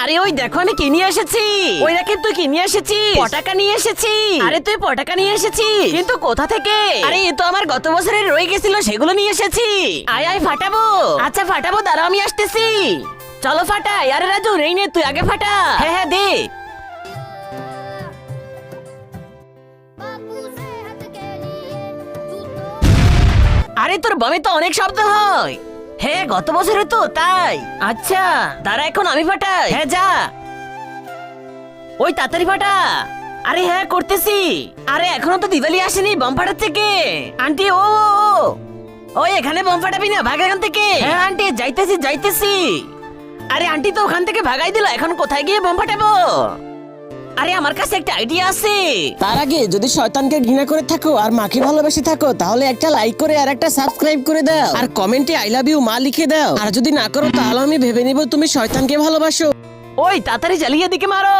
আরে ওই দেখো আমি কি নিয়ে এসেছি। ওই রাকিব তুই কি নিয়ে এসেছিস? পটাকা নিয়ে এসেছি। আরে তুই পটাকা নিয়ে এসেছিস কিন্তু কোথা থেকে? আরে এ তো আমার গত বছরের রয়ে গেছিল, সেগুলো নিয়ে এসেছি। আয় আয় ফাটাবো। আচ্ছা ফাটাবো, দাঁড়াও আমি আসতেছি। চলো ফাটাই। আরে রাজু নেই নে, তুই আগে ফাটা। হ্যাঁ হ্যাঁ দে। আরে তোর বমে তো অনেক শব্দ হয়। হ্যাঁ গত বছরে তো তাই। আচ্ছা দাঁড়া এখন আমি ফাটাই। হ্যাঁ যা, ওই তাড়াতাড়ি ফাটা। আরে হ্যাঁ করতেছি। আরে এখনো তো দিওয়ালি আসেনি, বম ফাটাচ্ছে কে? আন্টি ও ওই এখানে বম ফাটাবি না, ভাগ এখান থেকে। হ্যাঁ আন্টি যাইতেছি যাইতেছি। আরে আন্টি তো ওখান থেকে ভাগাই দিল, এখন কোথায় গিয়ে বম ফাটাবো? আরে আমার কাছে একটা আইডিয়া আছে। তার আগে যদি শয়তানকে ঘৃণা করে থাকো আর মাকে ভালোবেসে থাকো তাহলে একটা লাইক করে আর একটা সাবস্ক্রাইব করে দাও, আর কমেন্টে আই লাভ ইউ মা লিখে দাও। আর যদি না করো তাহলে আমি ভেবে নিব তুমি শয়তানকে ভালোবাসো। ওই তাড়াতাড়ি জ্বালিয়ে দিকে মারো।